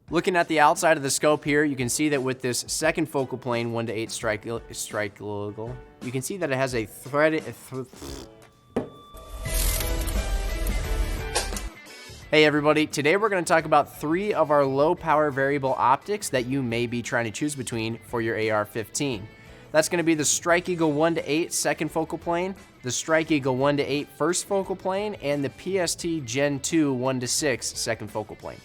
Looking at the outside of the scope here, you can see that with this second focal plane 1-8 strike, you can see that it has a threaded. Hey everybody, today we're going to talk about 3 of our low power variable optics that you may be trying to choose between for your AR-15. That's going to be the Strike Eagle 1-8 second focal plane, the Strike Eagle 1-8 first focal plane, and the PST Gen II 1-6 second focal plane.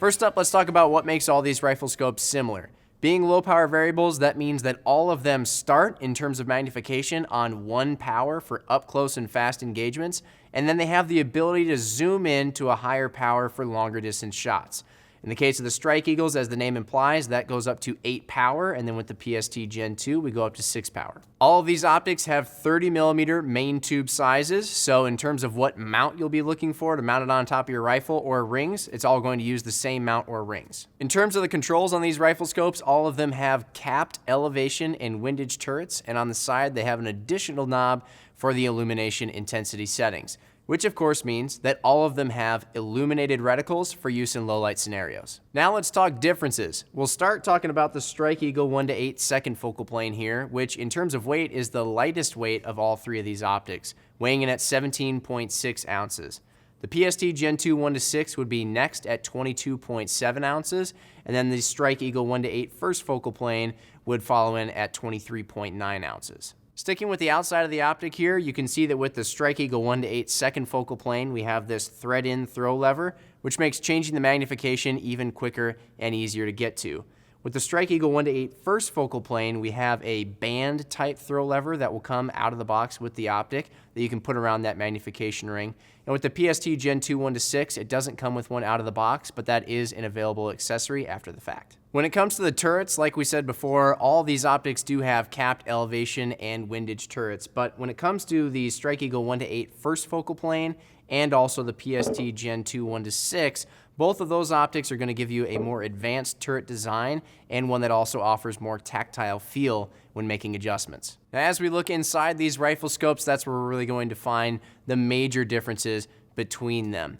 First up, let's talk about what makes all these rifle scopes similar. Being low power variables, that means that all of them start in terms of magnification on 1 power for up close and fast engagements, and then they have the ability to zoom in to a higher power for longer distance shots. In the case of the Strike Eagles, as the name implies, that goes up to 8 power, and then with the PST Gen II, we go up to 6 power. All of these optics have 30mm main tube sizes, so in terms of what mount you'll be looking for to mount it on top of your rifle or rings, it's all going to use the same mount or rings. In terms of the controls on these rifle scopes, all of them have capped elevation and windage turrets, and on the side they have an additional knob for the illumination intensity settings, which of course means that all of them have illuminated reticles for use in low light scenarios. Now let's talk differences. We'll start talking about the Strike Eagle 1-8 second focal plane here, which in terms of weight is the lightest weight of all 3 of these optics, weighing in at 17.6 ounces. The PST Gen II 1-6 would be next at 22.7 ounces, and then the Strike Eagle 1-8 first focal plane would follow in at 23.9 ounces. Sticking with the outside of the optic here, you can see that with the Strike Eagle 1-8 second focal plane, we have this thread-in throw lever, which makes changing the magnification even quicker and easier to get to. With the Strike Eagle 1-8 first focal plane, we have a band type throw lever that will come out of the box with the optic that you can put around that magnification ring. And with the PST Gen II 1-6, it doesn't come with one out of the box, but that is an available accessory after the fact. When it comes to the turrets, like we said before, all these optics do have capped elevation and windage turrets, but when it comes to the Strike Eagle 1-8 first focal plane and also the PST Gen II 1-6, both of those optics are going to give you a more advanced turret design and one that also offers more tactile feel when making adjustments. Now, as we look inside these rifle scopes, that's where we're really going to find the major differences between them.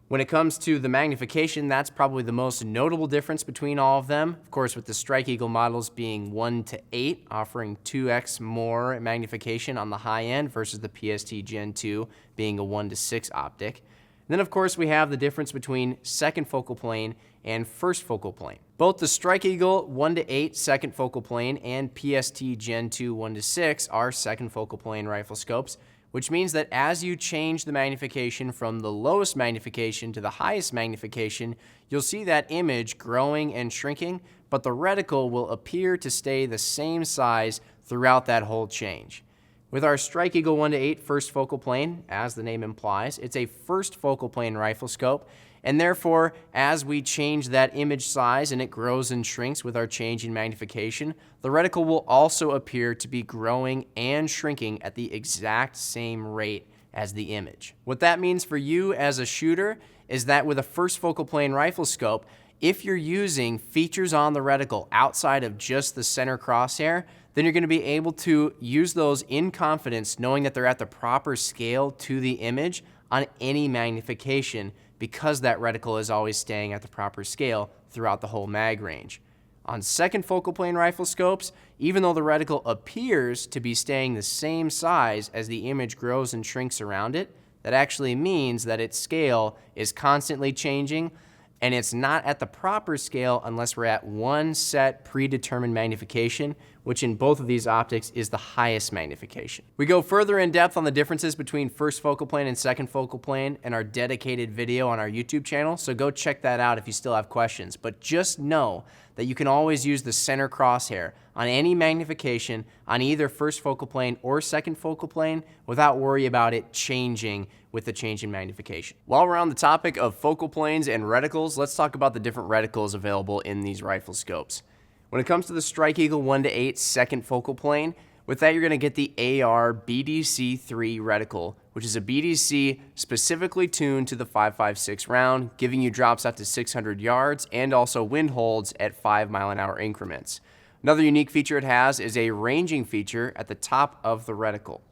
When it comes to the magnification, that's probably the most notable difference between all of them. Of course, with the Strike Eagle models being 1-8, offering 2x more magnification on the high end versus the PST Gen II being a 1-6 optic. And then, of course, we have the difference between second focal plane and first focal plane. Both the Strike Eagle 1-8 second focal plane and PST Gen II 1-6 are second focal plane rifle scopes, which means that as you change the magnification from the lowest magnification to the highest magnification, you'll see that image growing and shrinking, but the reticle will appear to stay the same size throughout that whole change. With our Strike Eagle 1-8 first focal plane, as the name implies, it's a first focal plane rifle scope, and therefore, as we change that image size and it grows and shrinks with our change in magnification, the reticle will also appear to be growing and shrinking at the exact same rate as the image. What that means for you as a shooter is that with a first focal plane rifle scope, if you're using features on the reticle outside of just the center crosshair, then you're going to be able to use those in confidence, knowing that they're at the proper scale to the image on any magnification, because that reticle is always staying at the proper scale throughout the whole mag range. On second focal plane rifle scopes, even though the reticle appears to be staying the same size as the image grows and shrinks around it, that actually means that its scale is constantly changing, and it's not at the proper scale unless we're at one set predetermined magnification, which in both of these optics is the highest magnification. We go further in depth on the differences between first focal plane and second focal plane in our dedicated video on our YouTube channel, so go check that out if you still have questions. But just know that you can always use the center crosshair on any magnification on either first focal plane or second focal plane without worry about it changing with the change in magnification. While we're on the topic of focal planes and reticles, let's talk about the different reticles available in these rifle scopes. When it comes to the Strike Eagle 1-8 second focal plane, with that you're going to get the AR BDC-3 reticle, which is a BDC specifically tuned to the 5.56 round, giving you drops up to 600 yards and also wind holds at 5-mile-an-hour increments. Another unique feature it has is a ranging feature at the top of the reticle.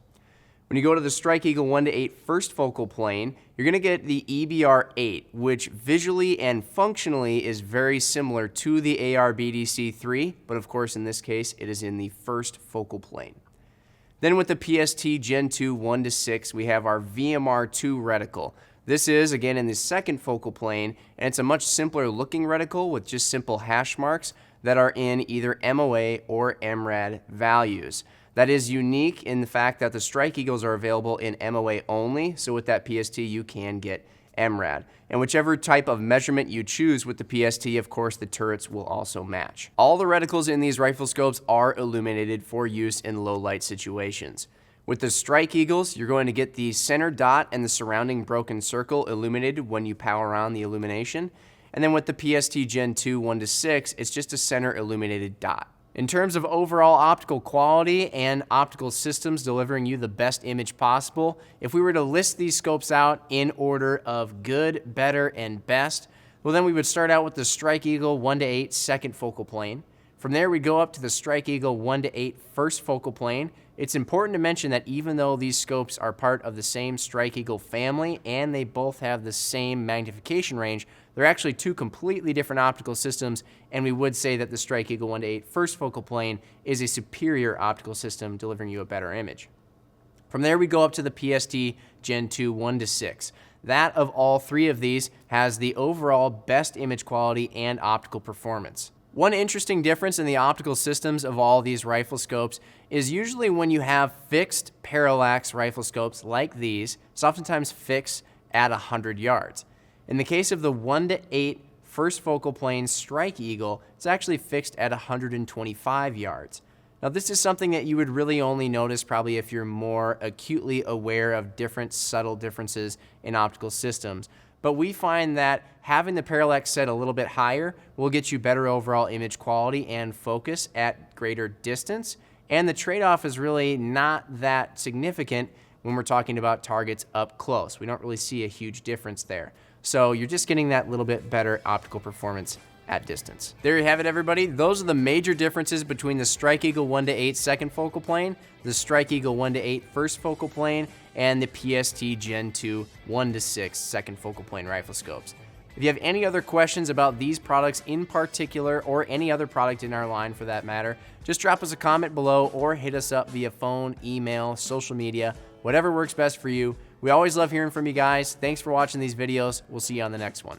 When you go to the Strike Eagle 1-8 first focal plane, you're going to get the EBR-8, which visually and functionally is very similar to the AR-BDC-3, but of course in this case it is in the first focal plane. Then with the PST Gen II 1-6, we have our VMR-2 reticle. This is, again, in the second focal plane, and it's a much simpler looking reticle with just simple hash marks that are in either MOA or MRAD values. That is unique in the fact that the Strike Eagles are available in MOA only, so with that PST you can get MRAD. And whichever type of measurement you choose with the PST, of course, the turrets will also match. All the reticles in these rifle scopes are illuminated for use in low light situations. With the Strike Eagles, you're going to get the center dot and the surrounding broken circle illuminated when you power on the illumination. And then with the PST Gen II 1-6, it's just a center illuminated dot. In terms of overall optical quality and optical systems delivering you the best image possible, if we were to list these scopes out in order of good, better, and best, well then we would start out with the Strike Eagle 1-8 second focal plane. From there we go up to the Strike Eagle 1-8 first focal plane. It's important to mention that even though these scopes are part of the same Strike Eagle family and they both have the same magnification range, they're actually two completely different optical systems, and we would say that the Strike Eagle 1-8 first focal plane is a superior optical system delivering you a better image. From there we go up to the PST Gen II 1-6. That of all three of these has the overall best image quality and optical performance. One interesting difference in the optical systems of all these rifle scopes is usually when you have fixed parallax rifle scopes like these, it's oftentimes fixed at 100 yards. In the case of the 1-8 first focal plane Strike Eagle, it's actually fixed at 125 yards. Now this is something that you would really only notice probably if you're more acutely aware of different subtle differences in optical systems. But we find that having the parallax set a little bit higher will get you better overall image quality and focus at greater distance. And the trade-off is really not that significant when we're talking about targets up close. We don't really see a huge difference there. So you're just getting that little bit better optical performance at distance. There you have it, everybody. Those are the major differences between the Strike Eagle 1-8 second focal plane, the Strike Eagle 1-8 first focal plane, and the PST Gen II 1-6 second focal plane rifle scopes. If you have any other questions about these products in particular, or any other product in our line for that matter, just drop us a comment below or hit us up via phone, email, social media, whatever works best for you. We always love hearing from you guys. Thanks for watching these videos. We'll see you on the next one.